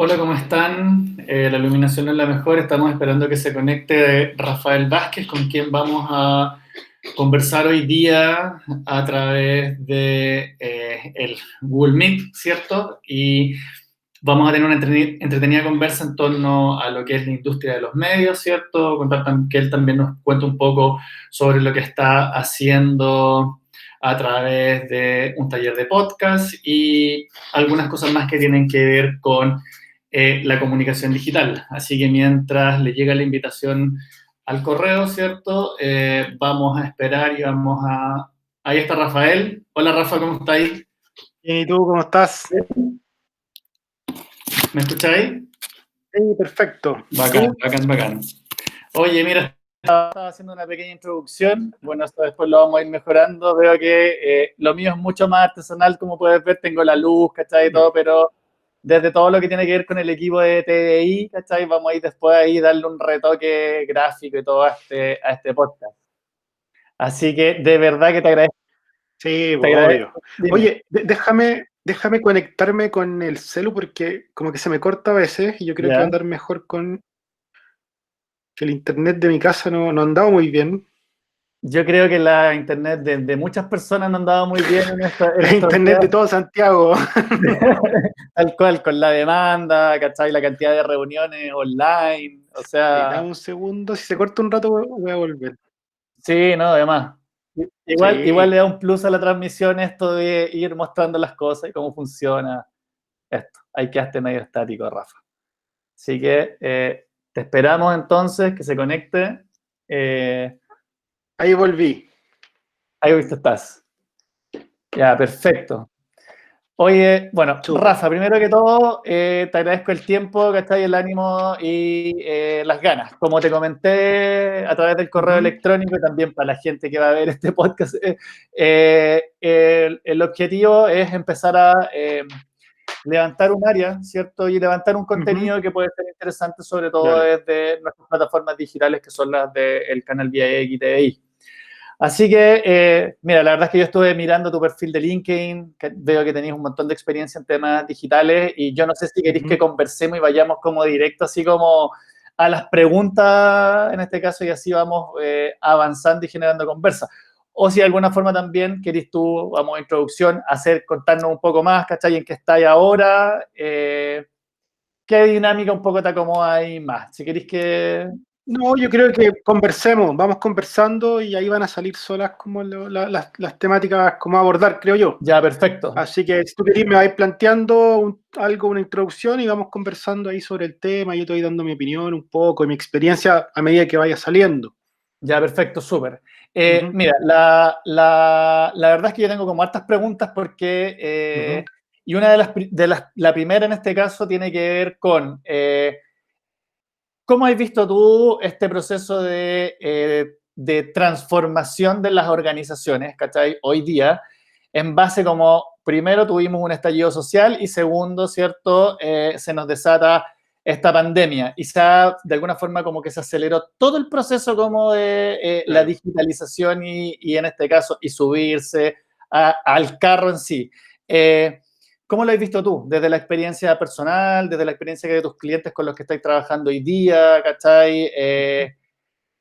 Hola, ¿cómo están? La iluminación no es la mejor. Estamos esperando que se conecte Rafael Vázquez, con quien vamos a conversar hoy día a través de el Google Meet, ¿cierto? Y vamos a tener una entretenida conversa en torno a lo que es la industria de los medios, ¿cierto? Que él también nos cuente un poco sobre lo que está haciendo a través de un taller de podcast y algunas cosas más que tienen que ver con la comunicación digital. Así que mientras le llega la invitación al correo, ¿cierto? Vamos a esperar y vamos a... Ahí está Rafael. Hola Rafa, ¿cómo estáis? Bien, ¿y tú cómo estás? ¿Me escucháis? Sí, perfecto. Bacán, ¿Tú? bacán, bacán. Oye, mira, estaba haciendo una pequeña introducción. Bueno, esto después lo vamos a ir mejorando. Veo que lo mío es mucho más artesanal, como puedes ver. Tengo la luz, ¿cachai? Y todo, pero desde todo lo que tiene que ver con el equipo de TDI, ¿cachai? Vamos a ir después ahí darle un retoque gráfico y todo a este podcast. Así que de verdad que Sí, te pues, obvio. agradezco. Dime. Oye, déjame conectarme con el celu porque como que se me corta a veces y yo creo que va a ¿Ya? andar mejor con que el internet de mi casa no ha andado muy bien. Yo creo que la internet de muchas personas no han dado muy bien en El estos internet días. de todo Santiago. Tal cual, con la demanda, ¿cachai? La cantidad de reuniones online, o Sí, dame sea, un segundo, si se corta un rato voy a volver. sí, no, además. Igual Sí, le da un plus a la transmisión esto de ir mostrando las cosas y cómo funciona esto. Hay que quedaste medio estático, Rafa. Así que te esperamos entonces que se conecte. Eh, ahí volví. ahí viste estás. Ya, perfecto. Oye, bueno, Súper. Rafa, primero que todo, te agradezco el tiempo, ¿cachai? El ánimo y las ganas. Como te comenté a través del correo Ujú, electrónico y también para la gente que va a ver este podcast, el objetivo es empezar a levantar un área, ¿cierto? Y levantar un ujú. contenido que puede ser interesante, sobre todo Dale. desde nuestras plataformas digitales, que son las del canal Vía X TVI. Así que, mira, la verdad es que yo estuve mirando tu perfil de LinkedIn, que veo que tenéis un montón de experiencia en temas digitales y yo no sé si queréis que Ujú. conversemos y vayamos como directo, así como a las preguntas en este caso y así vamos avanzando y generando conversa. O si de alguna forma también queréis tú, vamos a introducción, contarnos un poco más, ¿cachai? En qué estáis ahora, qué dinámica un poco te acomoda ahí más. Si queréis que... No, yo creo que conversemos, vamos conversando y ahí van a salir solas como las temáticas como abordar, creo yo. Ya, perfecto. Así que si tú querés me vais planteando algo, una introducción y vamos conversando ahí sobre el tema, yo te voy dando mi opinión un poco y mi experiencia a medida que vaya saliendo. Ya, perfecto, súper. Ujú, Mira, la verdad es que yo tengo como hartas preguntas porque, ujú, y una la primera en este caso tiene que ver con, ¿cómo has visto tú este proceso de transformación de las organizaciones, ¿cachai? Hoy día, en base como, primero tuvimos un estallido social y segundo, ¿cierto? Se nos desata esta pandemia y de alguna forma como que se aceleró todo el proceso como de la claro. digitalización y en este caso, y subirse al carro en sí. ¿Cómo lo has visto tú? Desde la experiencia personal, desde la experiencia de tus clientes con los que estáis trabajando hoy día, ¿cachai?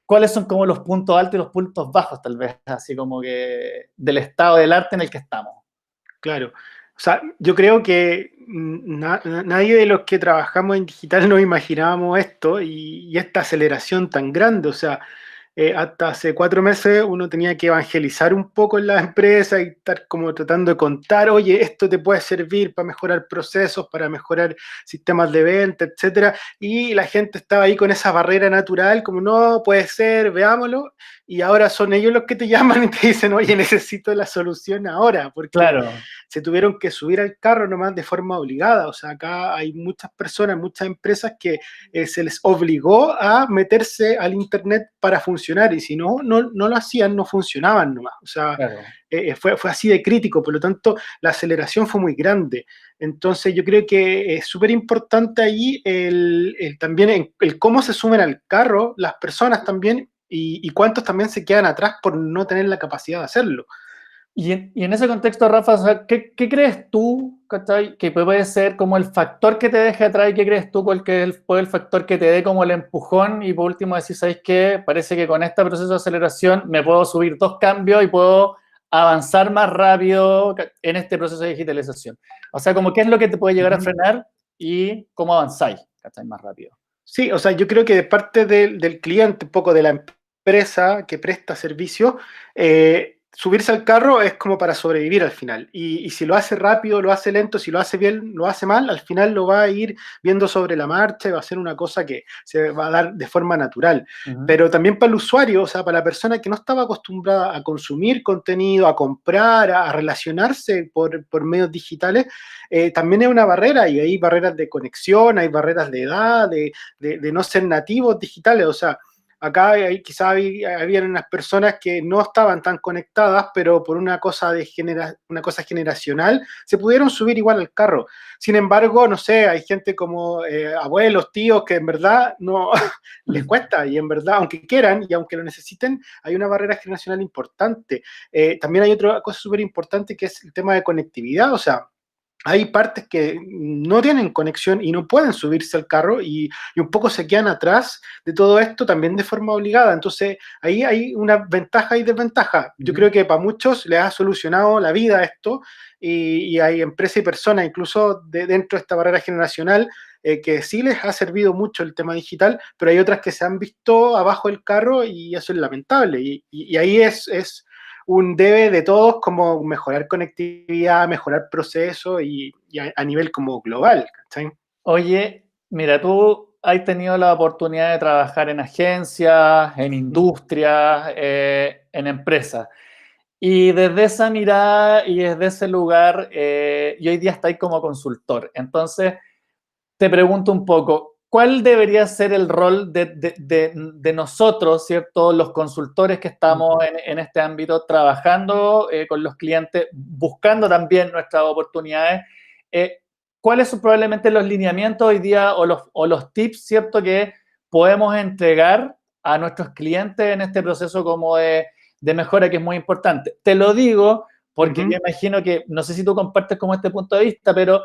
¿Cuáles son como los puntos altos y los puntos bajos, tal vez, así como que del estado del arte en el que estamos? Claro. O sea, yo creo que nadie de los que trabajamos en digital nos imaginábamos esto y esta aceleración tan grande. O sea, hasta hace 4 meses uno tenía que evangelizar un poco en la empresa y estar como tratando de contar, oye, esto te puede servir para mejorar procesos, para mejorar sistemas de venta, etcétera. Y la gente estaba ahí con esa barrera natural, como no, puede ser, veámoslo. Y ahora son ellos los que te llaman y te dicen, oye, necesito la solución ahora, porque Claro, se tuvieron que subir al carro nomás de forma obligada. O sea, acá hay muchas personas, muchas empresas que se les obligó a meterse al Internet para funcionar y si no lo hacían, no funcionaban nomás. O sea, claro. fue así de crítico, por lo tanto, la aceleración fue muy grande. Entonces, yo creo que es súper importante ahí también el cómo se sumen al carro las personas también y cuántos también se quedan atrás por no tener la capacidad de hacerlo. Y en ese contexto, Rafa, o sea, ¿qué crees tú, ¿cachai? Que puede ser como el factor que te deje atrás? ¿Y qué crees tú puede el factor que te dé como el empujón? Y por último decir, ¿sabes qué? Parece que con este proceso de aceleración me puedo subir 2 cambios y puedo avanzar más rápido en este proceso de digitalización. O sea, como qué es lo que te puede llegar a Ujú. frenar y cómo avanzáis, ¿cachai? Más rápido. Sí, o sea, yo creo que de parte del cliente, un poco de la empresa que presta servicio, subirse al carro es como para sobrevivir al final. Y si lo hace rápido, lo hace lento, si lo hace bien, lo hace mal, al final lo va a ir viendo sobre la marcha y va a ser una cosa que se va a dar de forma natural. Ujú. Pero también para el usuario, o sea, para la persona que no estaba acostumbrada a consumir contenido, a comprar, a relacionarse por medios digitales, también es una barrera y hay barreras de conexión, hay barreras de edad, de no ser nativos digitales. O sea, acá quizás habían unas personas que no estaban tan conectadas, pero por una cosa, una cosa generacional se pudieron subir igual al carro. Sin embargo, no sé, hay gente como abuelos, tíos, que en verdad no les cuesta y en verdad, aunque quieran y aunque lo necesiten, hay una barrera generacional importante. También hay otra cosa súper importante que es el tema de conectividad. O sea, hay partes que no tienen conexión y no pueden subirse al carro y un poco se quedan atrás de todo esto también de forma obligada. Entonces, ahí hay una ventaja y desventaja. Yo Ujú. creo que para muchos les ha solucionado la vida esto y hay empresas y personas, incluso dentro de esta barrera generacional, que sí les ha servido mucho el tema digital, pero hay otras que se han visto abajo del carro y eso es lamentable. Y ahí es un debe de todos como mejorar conectividad, mejorar procesos y a nivel como global, ¿cachai? Oye, mira, tú has tenido la oportunidad de trabajar en agencias, en industrias, en empresas. Y desde esa mirada y desde ese lugar, y hoy día estáis como consultor. Entonces, te pregunto un poco, ¿cuál debería ser el rol de nosotros, ¿cierto? Los consultores que estamos en este ámbito, trabajando con los clientes, buscando también nuestras oportunidades. Eh, ¿Cuáles son probablemente los lineamientos hoy día o los tips, ¿cierto? Que podemos entregar a nuestros clientes en este proceso como de mejora que es muy importante. Te lo digo porque yo Ujú. imagino que, no sé si tú compartes como este punto de vista, pero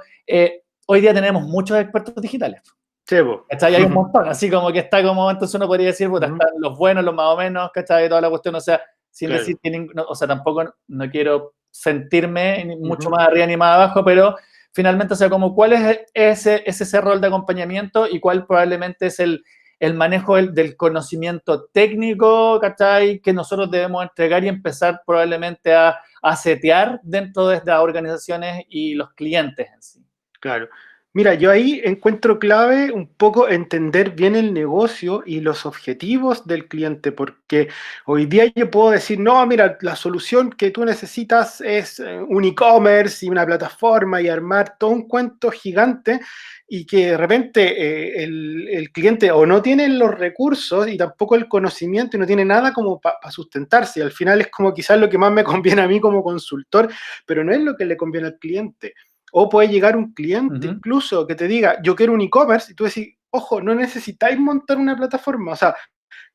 hoy día tenemos muchos expertos digitales. Sí, po. ¿Cachai? Hay un montón, así como que está como, entonces uno podría decir, puta, Ujú. están los buenos, los más o menos, ¿cachai? Toda la cuestión, o sea, sin decir Claro. que, o sea, tampoco no quiero sentirme ni mucho Ujú. más arriba ni más abajo, pero finalmente, o sea, como cuál es ese rol de acompañamiento y cuál probablemente es el manejo del conocimiento técnico, ¿cachai? Que nosotros debemos entregar y empezar probablemente a setear dentro de las organizaciones y los clientes en sí. Claro. Mira, yo ahí encuentro clave un poco entender bien el negocio y los objetivos del cliente, porque hoy día yo puedo decir, no, mira, la solución que tú necesitas es un e-commerce y una plataforma y armar todo un cuento gigante y que de repente el cliente o no tiene los recursos y tampoco el conocimiento y no tiene nada como para sustentarse. Y al final es como quizás lo que más me conviene a mí como consultor, pero no es lo que le conviene al cliente. O puede llegar un cliente Ujú. incluso que te diga, yo quiero un e-commerce, y tú decís, ojo, no necesitáis montar una plataforma. O sea,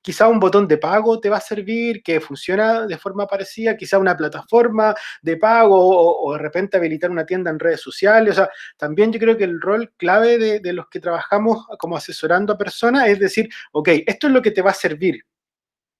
quizá un botón de pago te va a servir, que funciona de forma parecida, quizá una plataforma de pago o de repente habilitar una tienda en redes sociales. O sea, también yo creo que el rol clave de los que trabajamos como asesorando a personas es decir, ok, esto es lo que te va a servir.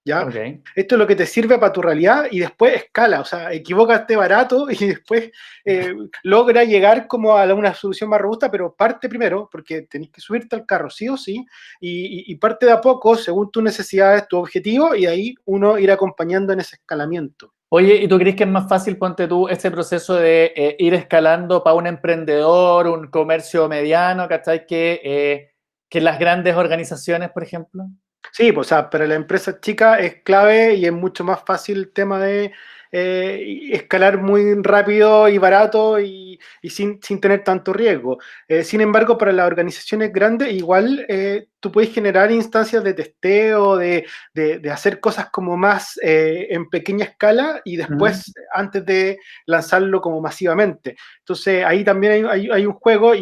¿Ya? Ok. Esto es lo que te sirve para tu realidad y después escala, o sea, equivócate barato y después eh, logra llegar como a una solución más robusta, pero parte primero, porque tenés que subirte al carro sí o sí, y parte de a poco, según tus necesidades, tu objetivo, y ahí uno ir acompañando en ese escalamiento. Oye, ¿y tú crees que es más fácil, ponte tú, ese proceso de ir escalando para un emprendedor, un comercio mediano, ¿cachai? Que las grandes organizaciones, por ejemplo. Sí, pues, o sea, para la empresa chica es clave y es mucho más fácil el tema de escalar muy rápido y barato y sin tener tanto riesgo. Sin embargo, para las organizaciones grandes, igual tú puedes generar instancias de testeo, de hacer cosas como más en pequeña escala y Ujú. después, antes de lanzarlo como masivamente. Entonces, ahí también hay un juego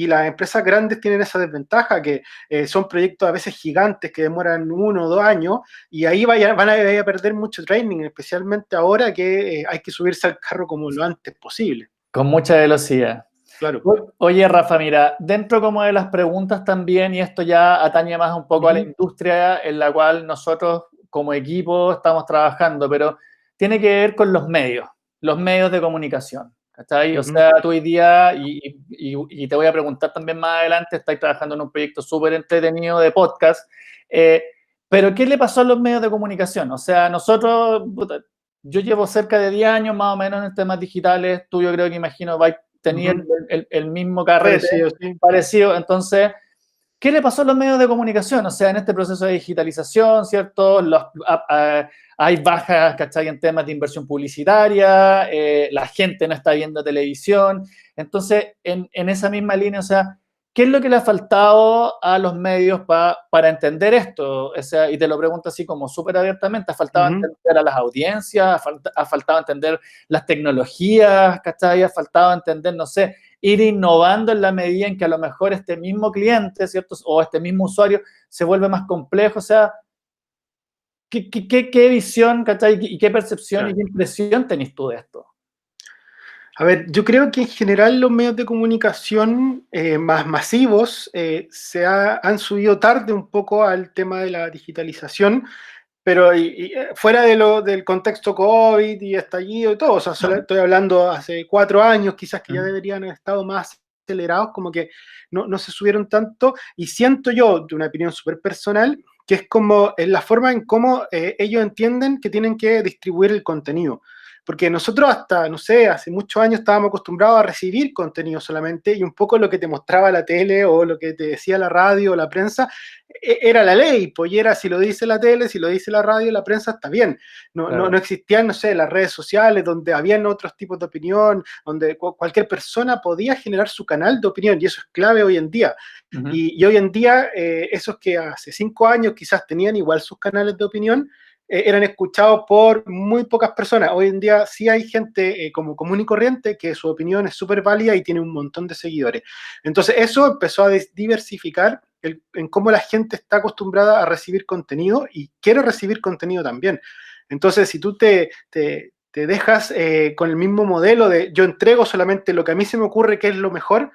y las empresas grandes tienen esa desventaja, que son proyectos a veces gigantes que demoran 1 o 2 años, y ahí van a perder mucho training, especialmente ahora que hay que subirse al carro como lo antes posible. Con mucha velocidad. Claro. Oye, Rafa, mira, dentro como de las preguntas también, y esto ya atañe más un poco a la industria en la cual nosotros como equipo estamos trabajando, pero tiene que ver con los medios de comunicación, ¿cachai? O sea, tú hoy día, y te voy a preguntar también más adelante, estáis trabajando en un proyecto súper entretenido de podcast, pero ¿qué le pasó a los medios de comunicación? O sea, nosotros, yo llevo cerca de 10 años más o menos en temas digitales, tú yo creo que imagino vais tenían el mismo carrete parecido. Entonces, ¿qué le pasó a los medios de comunicación? O sea, en este proceso de digitalización, ¿cierto? Hay bajas, ¿cachai? En temas de inversión publicitaria, la gente no está viendo televisión. Entonces, en esa misma línea, o sea, ¿qué es lo que le ha faltado a los medios para entender esto? O sea, y te lo pregunto así como súper abiertamente, ¿ha faltado entender a las audiencias? ¿Ha faltado entender las tecnologías? ¿Cachai? ¿Ha faltado entender, no sé, ir innovando en la medida en que a lo mejor este mismo cliente, ¿cierto? O este mismo usuario se vuelve más complejo? O sea, ¿qué visión, ¿cachai? ¿Y qué percepción y qué impresión tenés tú de esto? A ver, yo creo que en general los medios de comunicación más masivos han subido tarde un poco al tema de la digitalización, pero fuera del contexto COVID y estallido y todo, o sea, solo estoy hablando hace 4 años, quizás que ya deberían haber estado más acelerados, como que no se subieron tanto, y siento yo, de una opinión súper personal, que es como la forma en cómo ellos entienden que tienen que distribuir el contenido. Porque nosotros hasta, no sé, hace muchos años estábamos acostumbrados a recibir contenido solamente, y un poco lo que te mostraba la tele o lo que te decía la radio o la prensa era la ley, pues y era si lo dice la tele, si lo dice la radio, la prensa, está bien. No existían, no sé, las redes sociales donde habían otros tipos de opinión, donde cualquier persona podía generar su canal de opinión, y eso es clave hoy en día. Y hoy en día, esos que hace 5 años quizás tenían igual sus canales de opinión, eran escuchados por muy pocas personas. Hoy en día sí hay gente como común y corriente que su opinión es súper válida y tiene un montón de seguidores. Entonces eso empezó a diversificar en cómo la gente está acostumbrada a recibir contenido y quiere recibir contenido también. Entonces, si tú te dejas con el mismo modelo de yo entrego solamente lo que a mí se me ocurre que es lo mejor,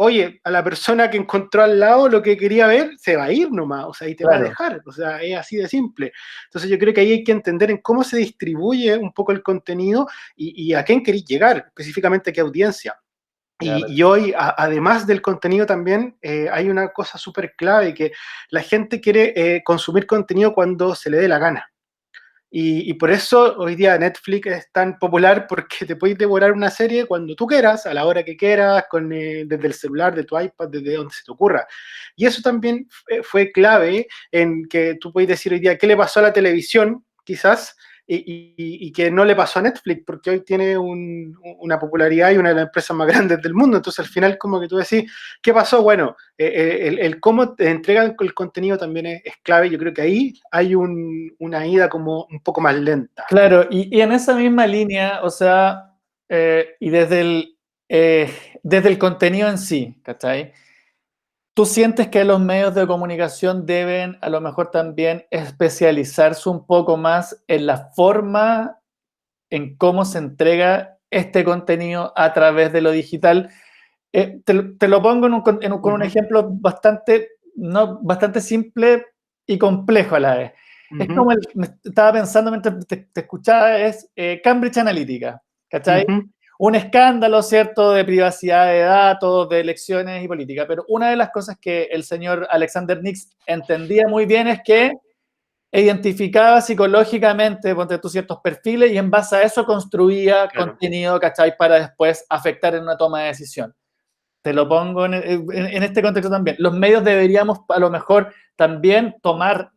oye, a la persona que encontró al lado lo que quería ver, se va a ir nomás, o sea, y te va a dejar, o sea, es así de simple. Entonces yo creo que ahí hay que entender en cómo se distribuye un poco el contenido y a quién queréis llegar, específicamente a qué audiencia. Y hoy, además del contenido también, hay una cosa súper clave, que la gente quiere consumir contenido cuando se le dé la gana. Y por eso hoy día Netflix es tan popular, porque te puedes devorar una serie cuando tú quieras, a la hora que quieras, desde el celular, de tu iPad, desde donde se te ocurra. Y eso también fue clave en que tú puedes decir hoy día qué le pasó a la televisión, quizás, y que no le pasó a Netflix, porque hoy tiene una popularidad y una de las empresas más grandes del mundo. Entonces, al final, como que tú decís, ¿qué pasó? Bueno, el cómo te entregan el contenido también es clave. Yo creo que ahí hay una ida como un poco más lenta. Claro, y en esa misma línea, o sea, y desde el contenido en sí, ¿cachai? ¿Tú sientes que los medios de comunicación deben a lo mejor también especializarse un poco más en la forma en cómo se entrega este contenido a través de lo digital? Te lo pongo con un ejemplo bastante simple y complejo a la vez. Es como, estaba pensando mientras te escuchaba, es Cambridge Analytica, ¿cachai? Un escándalo, ¿cierto?, de privacidad de datos, de elecciones y política, pero una de las cosas que el señor Alexander Nix entendía muy bien es que identificaba psicológicamente, ponte tú, ciertos perfiles, y en base a eso construía contenido, ¿cachai?, para después afectar en una toma de decisión. Te lo pongo en este contexto también. Los medios deberíamos a lo mejor también tomar,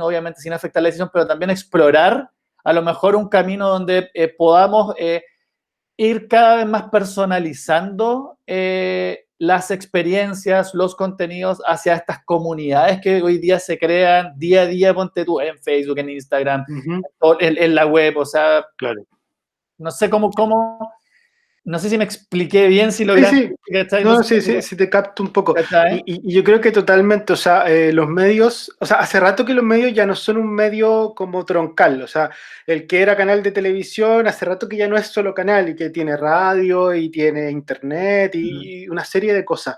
obviamente sin afectar la decisión, pero también explorar a lo mejor un camino donde podamos ir cada vez más personalizando las experiencias, los contenidos hacia estas comunidades que hoy día se crean día a día, ponte tú, en Facebook, en Instagram, en la web, o sea, no sé cómo no sé si me expliqué bien, si Sí, lograste, sí. ¿cachai? No No, sé sí, si- sí, sí te capto un poco. ¿cachai? Y yo creo que totalmente, o sea, los medios, o sea, hace rato que los medios ya no son un medio como troncal, o sea, el que era canal de televisión, hace rato que ya no es solo canal y que tiene radio y tiene internet Mm, y una serie de cosas.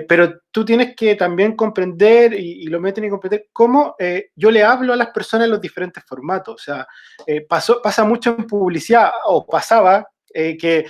Pero tú tienes que también comprender y lo meten y comprender cómo yo le hablo a las personas en los diferentes formatos. O sea, pasa mucho en publicidad, o pasaba, que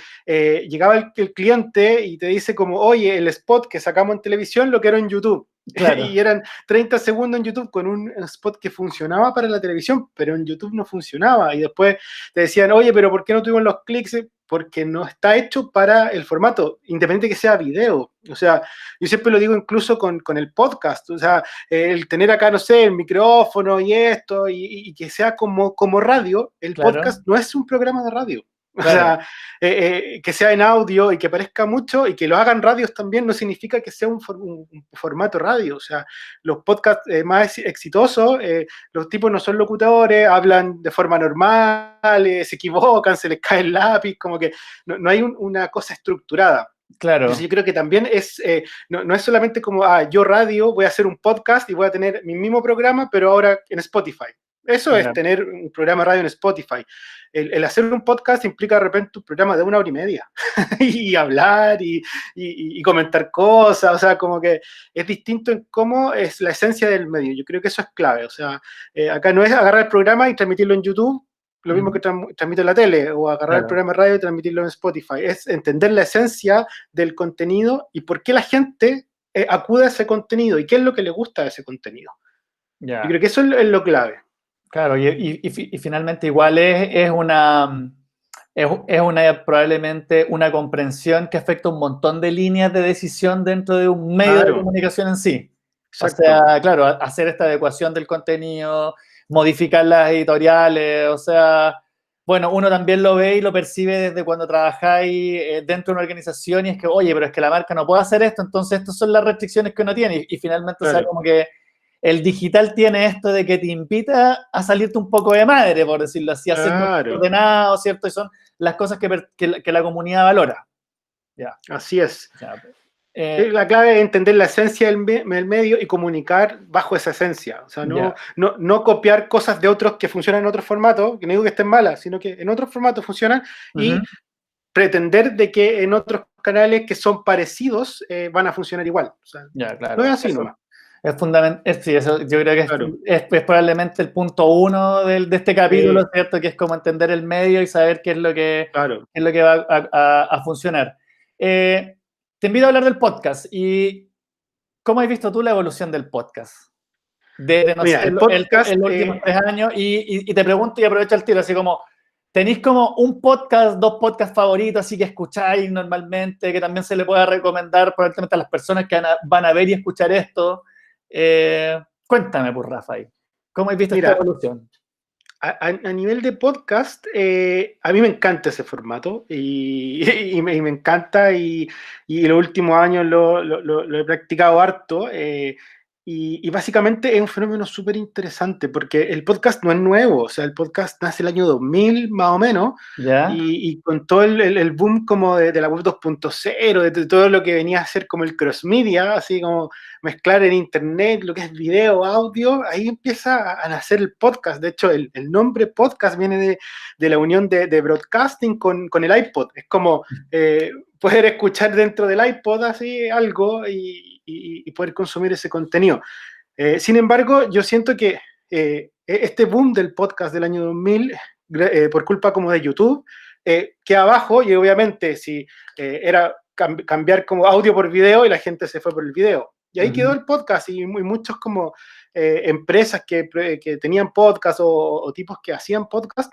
llegaba el cliente y te dice como, oye, el spot que sacamos en televisión lo quiero en YouTube. Y claro, eran 30 segundos en YouTube con un spot que funcionaba para la televisión, pero en YouTube no funcionaba. Y después te decían, oye, pero ¿por qué no tuvimos los clics? Porque no está hecho para el formato, independiente que sea video. O sea, yo siempre lo digo incluso con el podcast. O sea, el tener acá, no sé, el micrófono y esto, y que sea como radio, el claro, podcast no es un programa de radio. O claro, sea, que sea en audio y que parezca mucho y que lo hagan radios también no significa que sea un formato radio. O sea, los podcasts más exitosos, los tipos no son locutores, hablan de forma normal, se equivocan, se les cae el lápiz, como que no hay una cosa estructurada. Entonces claro, yo creo que también no es solamente como, yo radio, voy a hacer un podcast y voy a tener mi mismo programa, pero ahora en Spotify. Eso es ya, tener un programa de radio en Spotify. El hacer un podcast implica de repente un programa de 1 hora y media y hablar y comentar cosas, o sea, como que es distinto en cómo es la esencia del medio. Yo creo que eso es clave, o sea, acá no es agarrar el programa y transmitirlo en YouTube, lo mismo ujú, que transmito en la tele, o agarrar el claro, programa de radio y transmitirlo en Spotify. Es entender la esencia del contenido y por qué la gente acude a ese contenido y qué es lo que le gusta de ese contenido. Yo ya. creo que eso es lo clave. Claro, y finalmente igual es una probablemente una comprensión que afecta un montón de líneas de decisión dentro de un medio de Claro, comunicación en sí. O exacto. sea, claro, hacer esta adecuación del contenido, modificar las editoriales, o sea, bueno, uno también lo ve y lo percibe desde cuando trabajáis dentro de una organización y es que, oye, pero es que la marca no puede hacer esto, entonces estas son las restricciones que uno tiene y finalmente, o sea, Claro, como que el digital tiene esto de que te invita a salirte un poco de madre, por decirlo así, a ser más claro, ordenado, ¿cierto? Y son las cosas que la comunidad valora. Ya, así es. ya. Eh, La clave es entender la esencia del medio y comunicar bajo esa esencia. O sea, ya. no copiar cosas de otros que funcionan en otros formatos, que no digo que estén malas, sino que en otros formatos funcionan y Ujú. pretender de que en otros canales que son parecidos van a funcionar igual. O sea, Ya, no es claro. así Eso nomás. es fundamental. Sí, eso yo creo que Claro, es probablemente el punto uno de este capítulo, ¿cierto? Que es como entender el medio y saber claro. qué es lo que va a funcionar. Eh, Te invito a hablar del podcast. ¿Y cómo has visto tú la evolución del podcast? Desde, no sé, Mira, el en podcast, los últimos 3 años, y te pregunto y aprovecho el tiro, así como, ¿tenéis como un podcast, dos podcasts favoritos, así que escucháis normalmente, que también se le pueda recomendar probablemente a las personas que van a ver y escuchar esto? Cuéntame, pues, Rafael, ¿cómo has visto esta mira, evolución? a nivel de podcast, a mí me encanta ese formato y, y me encanta y los últimos años lo he practicado harto. Y básicamente es un fenómeno súper interesante porque el podcast no es nuevo, o sea, el podcast nace el año 2000 más o menos ¿Ya? y con todo el boom como de la web 2.0, de todo lo que venía a ser como el cross media, así como mezclar en internet lo que es video, audio, ahí empieza a nacer el podcast. De hecho, el nombre podcast viene de la unión de broadcasting con el iPod. Es como poder escuchar dentro del iPod así algo y poder consumir ese contenido. Sin embargo, yo siento que este boom del podcast del año 2000, por culpa como de YouTube, que abajo, y obviamente si era cambiar como audio por video y la gente se fue por el video. Y ahí quedó Ujú. el podcast y muchos como empresas que tenían podcast o tipos que hacían podcast,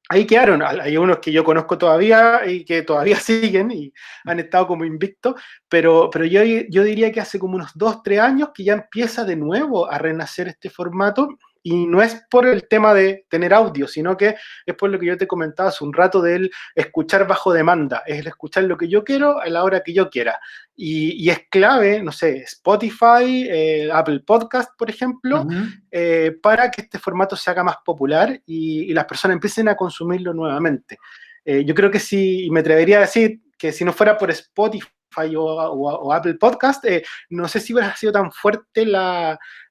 ahí quedaron. Hay unos que yo conozco todavía y que todavía siguen y han estado como invictos, pero yo diría que hace como unos 2, 3 años que ya empieza de nuevo a renacer este formato y no es por el tema de tener audio, sino que es por lo que yo te comentaba hace un rato del escuchar bajo demanda, es el escuchar lo que yo quiero a la hora que yo quiera. Y es clave, no sé, Spotify, Apple Podcast, por ejemplo, Ujú. para que este formato se haga más popular y las personas empiecen a consumirlo nuevamente. Yo creo que sí, me atrevería a decir, que si no fuera por Spotify o Apple Podcast, no sé si hubiera sido tan fuerte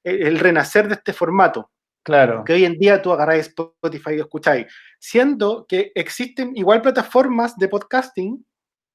el renacer de este formato. Claro. Que hoy en día tú agarráis Spotify y lo escucháis. Siendo que existen igual plataformas de podcasting,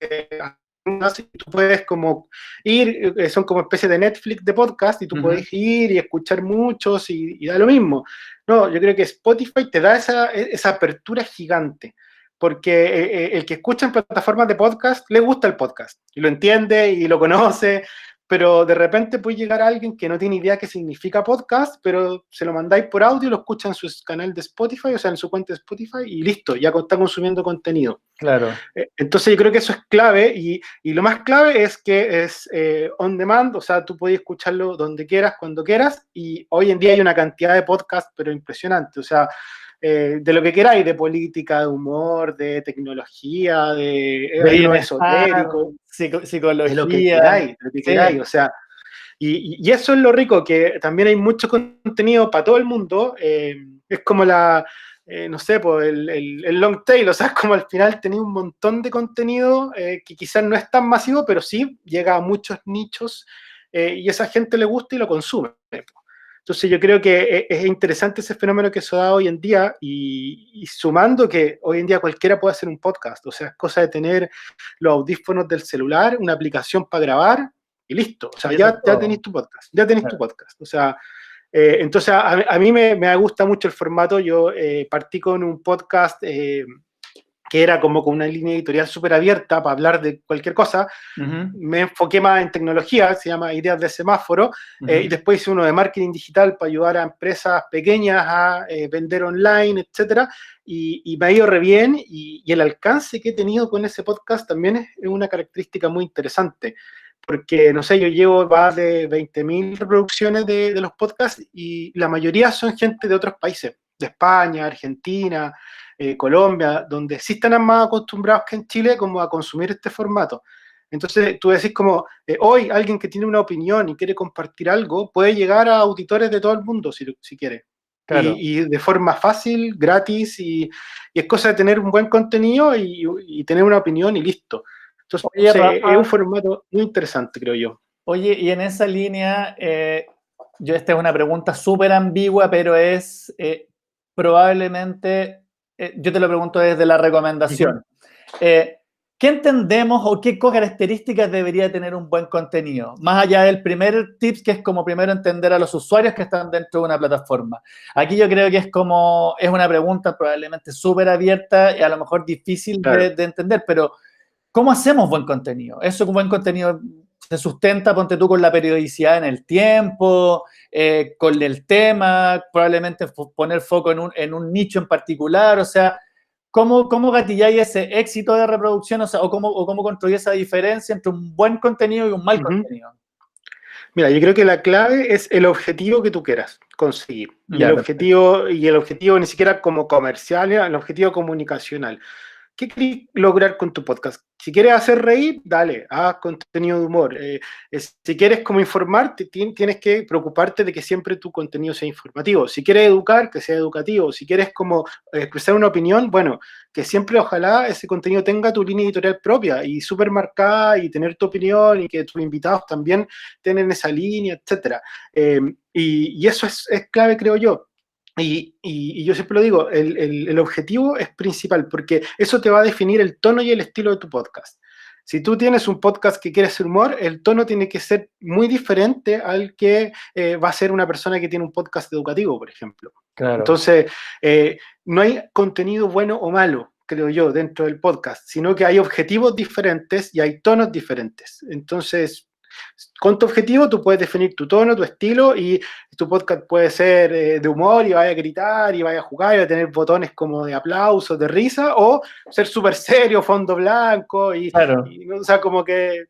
tú puedes como ir, son como especie de Netflix de podcast, y tú puedes ir y escuchar muchos y da lo mismo. No, yo creo que Spotify te da esa apertura gigante, porque el que escucha en plataformas de podcast le gusta el podcast, y lo entiende y lo conoce, pero de repente puede llegar a alguien que no tiene idea qué significa podcast, pero se lo mandáis por audio, lo escucha en su canal de Spotify, o sea, en su cuenta de Spotify, y listo, ya está consumiendo contenido. Claro. Entonces yo creo que eso es clave, y lo más clave es que es on demand, o sea, tú puedes escucharlo donde quieras, cuando quieras, y hoy en día hay una cantidad de podcasts, pero impresionante, o sea, de lo que queráis, de política, de humor, de tecnología, hay uno esotérico, psicología, de lo que queráis, sí. o sea, y eso es lo rico, que también hay mucho contenido para todo el mundo, es como no sé, pues el long tail, o sea, es como al final tenéis un montón de contenido que quizás no es tan masivo, pero sí llega a muchos nichos, y esa gente le gusta y lo consume. Entonces yo creo que es interesante ese fenómeno que se da hoy en día, y sumando que hoy en día cualquiera puede hacer un podcast, o sea, es cosa de tener los audífonos del celular, una aplicación para grabar y listo, o sea, ya tenéis tu podcast, o sea, entonces a mí me gusta mucho el formato. Yo partí con un podcast que era como con una línea editorial súper abierta para hablar de cualquier cosa. Me enfoqué más en tecnología, se llama Ideas de Semáforo, y después hice uno de marketing digital para ayudar a empresas pequeñas a vender online, etcétera, y me ha ido re bien, y el alcance que he tenido con ese podcast también es una característica muy interesante, porque, no sé, yo llevo más de 20.000 reproducciones de los podcasts, y la mayoría son gente de otros países, de España, Argentina, Colombia, donde sí están más acostumbrados que en Chile como a consumir este formato. Entonces tú decís como, hoy alguien que tiene una opinión y quiere compartir algo, puede llegar a auditores de todo el mundo si quiere. Claro. Y de forma fácil, gratis, y es cosa de tener un buen contenido y tener una opinión y listo. Entonces, Oye, Rafa, es un formato muy interesante, creo yo. Oye, y en esa línea, esta es una pregunta súper ambigua, pero es probablemente, yo te lo pregunto desde la recomendación. ¿Qué entendemos o qué características debería tener un buen contenido? Más allá del primer tips, que es como primero entender a los usuarios que están dentro de una plataforma. Aquí yo creo que es una pregunta probablemente súper abierta y a lo mejor difícil Claro. de entender, pero ¿cómo hacemos buen contenido? Eso, buen contenido se sustenta, ponte tú, con la periodicidad en el tiempo, con el tema, probablemente poner foco en un nicho en particular, o sea, ¿cómo gatilláis ese éxito de reproducción? O sea, o cómo construir esa diferencia entre un buen contenido y un mal contenido. Mira, yo creo que la clave es el objetivo que tú quieras conseguir. Y Ya, el objetivo ni siquiera como comercial, el objetivo comunicacional. ¿Qué quieres lograr con tu podcast? Si quieres hacer reír, dale, haz contenido de humor. Si quieres como informarte, tienes que preocuparte de que siempre tu contenido sea informativo. Si quieres educar, que sea educativo. Si quieres como expresar una opinión, bueno, que siempre ojalá ese contenido tenga tu línea editorial propia y súper marcada, y tener tu opinión, y que tus invitados también tengan esa línea, etc. Y eso es clave, creo yo. Y yo siempre lo digo, el objetivo es principal, porque eso te va a definir el tono y el estilo de tu podcast. Si tú tienes un podcast que quiere hacer humor, el tono tiene que ser muy diferente al que va a ser una persona que tiene un podcast educativo, por ejemplo. Claro. Entonces, no hay contenido bueno o malo, creo yo, dentro del podcast, sino que hay objetivos diferentes y hay tonos diferentes. Entonces, con tu objetivo tú puedes definir tu tono, tu estilo, y tu podcast puede ser de humor y vaya a gritar y vaya a jugar y va a tener botones como de aplausos, de risa, o ser súper serio, fondo blanco, Claro. o sea, como que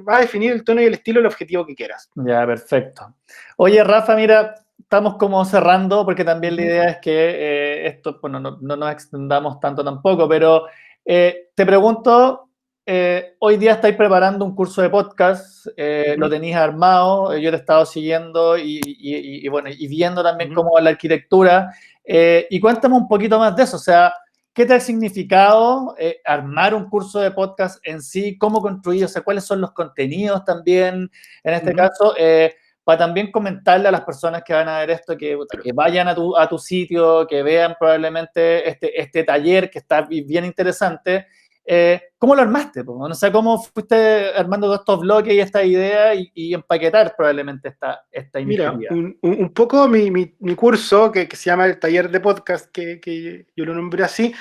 va a definir el tono y el estilo, el objetivo que quieras. Ya, perfecto. Oye, Rafa, mira, estamos como cerrando, porque también la idea es que esto, bueno, no nos extendamos tanto tampoco, pero te pregunto, hoy día estáis preparando un curso de podcast, lo tenéis armado, yo te he estado siguiendo y bueno, y viendo también cómo la arquitectura, y cuéntame un poquito más de eso, o sea, ¿qué te ha significado armar un curso de podcast en sí? ¿Cómo construir? O sea, ¿cuáles son los contenidos también en este caso? Para también comentarle a las personas que van a ver esto que vayan a tu sitio, que vean probablemente este taller que está bien interesante. ¿Cómo lo armaste? O sea, ¿cómo fuiste armando todos estos bloques y esta idea y empaquetar probablemente esta Mira, iniciativa? un poco mi curso, que se llama el taller de podcast, que yo lo nombré así,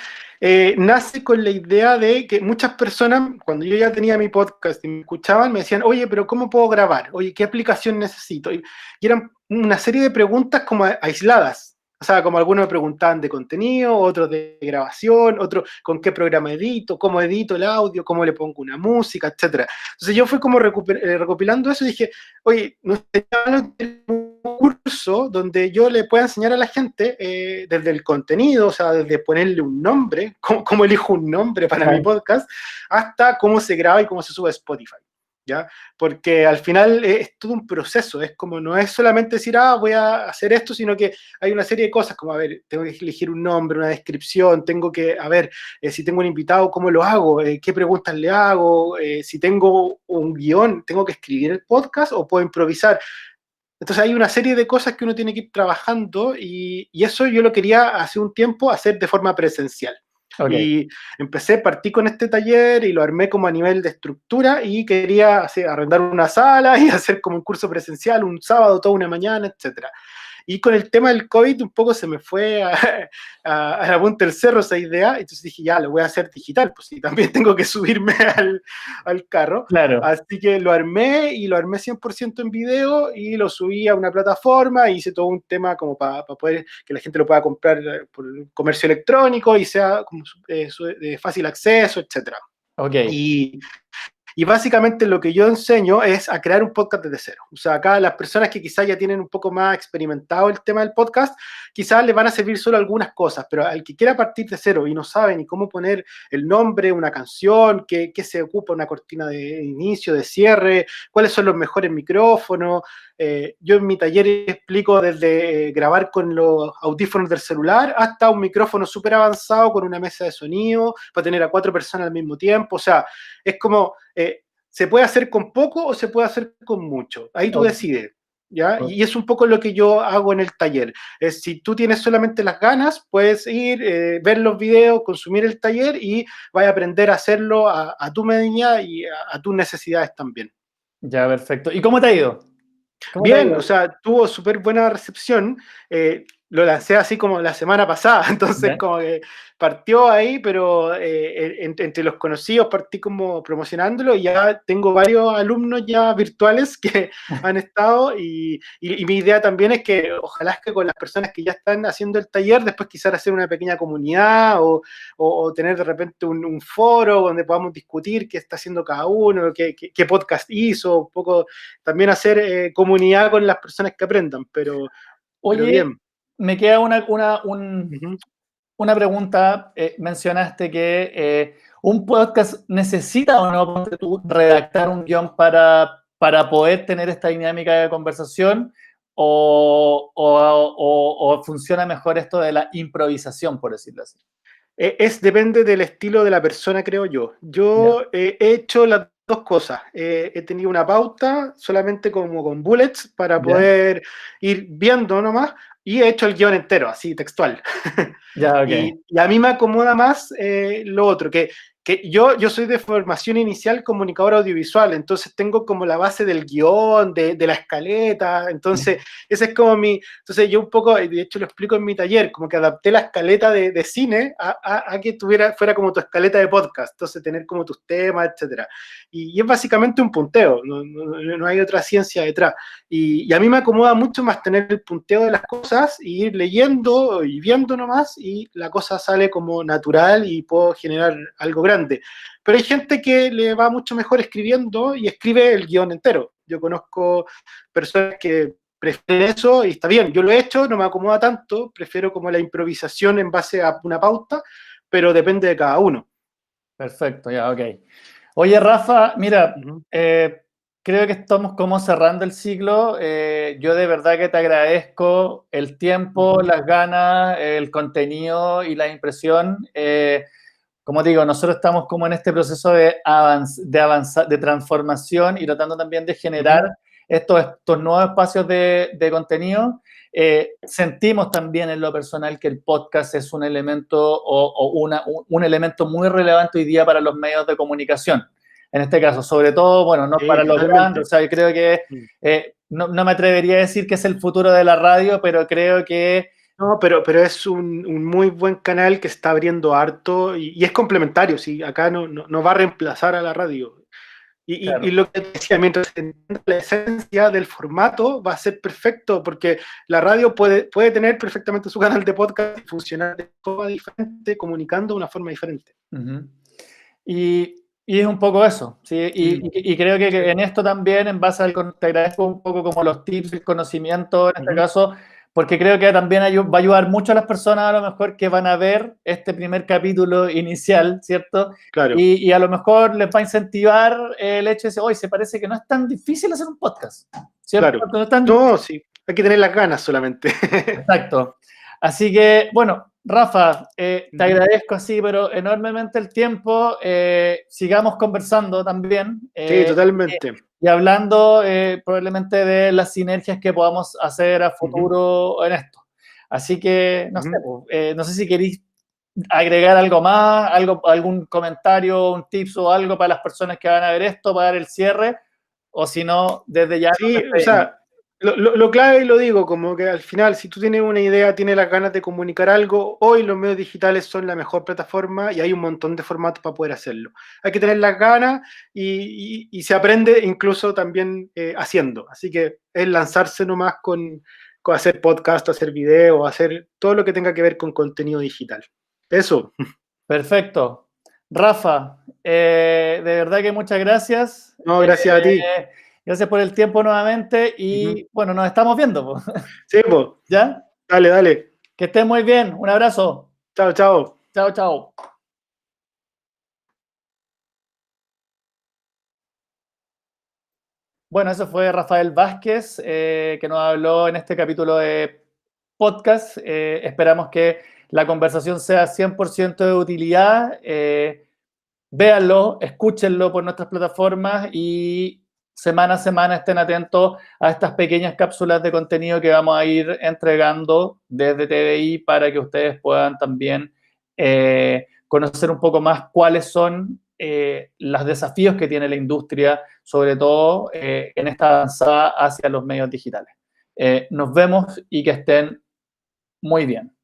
nace con la idea de que muchas personas, cuando yo ya tenía mi podcast y me escuchaban, me decían, oye, pero ¿cómo puedo grabar? Oye, ¿qué aplicación necesito? Y eran una serie de preguntas como aisladas. O sea, como algunos me preguntaban de contenido, otros de grabación, otros con qué programa edito, cómo edito el audio, cómo le pongo una música, etcétera. Entonces yo fui como recopilando eso y dije, oye, no sería un curso donde yo le pueda enseñar a la gente desde el contenido, o sea, desde ponerle un nombre, cómo elijo un nombre para mi podcast, hasta cómo se graba y cómo se sube a Spotify. ¿Ya? Porque al final es todo un proceso, es como no es solamente decir, voy a hacer esto, sino que hay una serie de cosas, como, a ver, tengo que elegir un nombre, una descripción, tengo que, a ver, si tengo un invitado, ¿cómo lo hago? ¿Qué preguntas le hago? Si tengo un guión, ¿tengo que escribir el podcast o puedo improvisar? Entonces hay una serie de cosas que uno tiene que ir trabajando y eso yo lo quería hace un tiempo hacer de forma presencial. Okay. Y partí con este taller y lo armé como a nivel de estructura y quería arrendar una sala y hacer como un curso presencial un sábado, toda una mañana, etcétera. Y con el tema del COVID un poco se me fue a la punta del cerro esa idea, entonces dije, ya, lo voy a hacer digital, pues sí, también tengo que subirme al carro. Claro. Así que lo armé y lo armé 100% en video y lo subí a una plataforma, hice todo un tema como para poder que la gente lo pueda comprar por el comercio electrónico y sea como, de fácil acceso, etcétera. Ok. Y básicamente lo que yo enseño es a crear un podcast desde cero. O sea, acá las personas que quizás ya tienen un poco más experimentado el tema del podcast, quizás les van a servir solo algunas cosas, pero al que quiera partir de cero y no sabe ni cómo poner el nombre, una canción, qué se ocupa, una cortina de inicio, de cierre, cuáles son los mejores micrófonos. Yo en mi taller explico desde grabar con los audífonos del celular hasta un micrófono súper avanzado con una mesa de sonido para tener a 4 personas al mismo tiempo. O sea, es como, se puede hacer con poco o se puede hacer con mucho. Ahí tú decides, ¿ya? Y es un poco lo que yo hago en el taller. Si tú tienes solamente las ganas, puedes ir, ver los videos, consumir el taller y vas a aprender a hacerlo a tu medida y a tus necesidades también. Ya, perfecto. ¿Y cómo te ha ido? ¿Cómo te ha Bien, ido? o sea, tuvo súper buena recepción. Lo lancé así como la semana pasada, entonces ¿Ya? como que partió ahí, pero entre los conocidos partí como promocionándolo y ya tengo varios alumnos ya virtuales que han estado y mi idea también es que ojalá es que con las personas que ya están haciendo el taller, después quizás hacer una pequeña comunidad o tener de repente un foro donde podamos discutir qué está haciendo cada uno, qué podcast hizo, un poco también hacer comunidad con las personas que aprendan, pero Oye, bien. me queda Uh-huh. una pregunta. Mencionaste que un podcast necesita o no, ponte tú, redactar un guión para poder tener esta dinámica de conversación o funciona mejor esto de la improvisación, por decirlo así. Depende del estilo de la persona, creo yo. Ya. Yo he hecho las dos cosas. He tenido una pauta solamente como con bullets para ¿Ya? poder ir viendo nomás y he hecho el guión entero, así textual. Ya, ok. Y a mí me acomoda más lo otro, que yo soy de formación inicial comunicador audiovisual, entonces tengo como la base del guión, de la escaleta, entonces ese es como entonces yo un poco, de hecho lo explico en mi taller, como que adapté la escaleta de cine a que fuera como tu escaleta de podcast, entonces tener como tus temas, etcétera. Y es básicamente un punteo, no hay otra ciencia detrás. Y a mí me acomoda mucho más tener el punteo de las cosas y ir leyendo y viendo nomás y la cosa sale como natural y puedo generar algo grande. Pero hay gente que le va mucho mejor escribiendo y escribe el guión entero. Yo conozco personas que prefieren eso y está bien, yo lo he hecho, no me acomoda tanto, prefiero como la improvisación en base a una pauta, pero depende de cada uno. Perfecto, ya, ok. Oye, Rafa, mira, Uh -huh. creo que estamos como cerrando el ciclo. Yo de verdad que te agradezco el tiempo, las ganas, el contenido y la impresión. Como te digo, nosotros estamos como en este proceso de avanzar, de transformación y tratando también de generar estos nuevos espacios de contenido. Sentimos también en lo personal que el podcast es un elemento un elemento muy relevante hoy día para los medios de comunicación. En este caso, sobre todo, bueno, no Sí, para los totalmente. grandes, o sea, yo creo que no me atrevería a decir que es el futuro de la radio, pero creo que No, pero es un muy buen canal que está abriendo harto y es complementario, ¿sí? Acá no va a reemplazar a la radio. Y claro. lo que te decía, mientras se entienda la esencia del formato, va a ser perfecto, porque la radio puede tener perfectamente su canal de podcast y funcionar de forma diferente, comunicando de una forma diferente. Uh-huh. Y es un poco eso, ¿sí? Y creo que en esto también, en base te agradezco un poco como los tips, el conocimiento en este caso, porque creo que también va a ayudar mucho a las personas a lo mejor que van a ver este primer capítulo inicial, ¿cierto? Claro. Y a lo mejor les va a incentivar el hecho de decir, oye, se parece que no es tan difícil hacer un podcast, ¿cierto? Claro. No es tan No, sí, hay que tener las ganas solamente. Exacto. Así que, bueno, Rafa, te agradezco así, pero enormemente el tiempo. Sigamos conversando también Sí, totalmente. y hablando probablemente de las sinergias que podamos hacer a futuro en esto. Así que, no sé, no sé si queréis agregar algo más, algún comentario, un tips o algo para las personas que van a ver esto, para dar el cierre, o si no, desde ya nos Sí, o despedimos. sea, lo clave, y lo digo, como que al final, si tú tienes una idea, tienes las ganas de comunicar algo, hoy los medios digitales son la mejor plataforma y hay un montón de formatos para poder hacerlo. Hay que tener las ganas y se aprende incluso también haciendo. Así que es lanzarse nomás con hacer podcast, hacer video, hacer todo lo que tenga que ver con contenido digital. Eso. Perfecto. Rafa, de verdad que muchas gracias. No, gracias a ti. Gracias por el tiempo nuevamente y bueno, nos estamos viendo, po. Sí, pues, ¿Ya? dale, dale. Que estés muy bien. Un abrazo. Chao, chao. Chao, chao. Bueno, eso fue Rafael Vázquez, que nos habló en este capítulo de podcast. Esperamos que la conversación sea 100% de utilidad. Véanlo, escúchenlo por nuestras plataformas y semana a semana estén atentos a estas pequeñas cápsulas de contenido que vamos a ir entregando desde TVI para que ustedes puedan también conocer un poco más cuáles son los desafíos que tiene la industria, sobre todo en esta avanzada hacia los medios digitales. Nos vemos y que estén muy bien.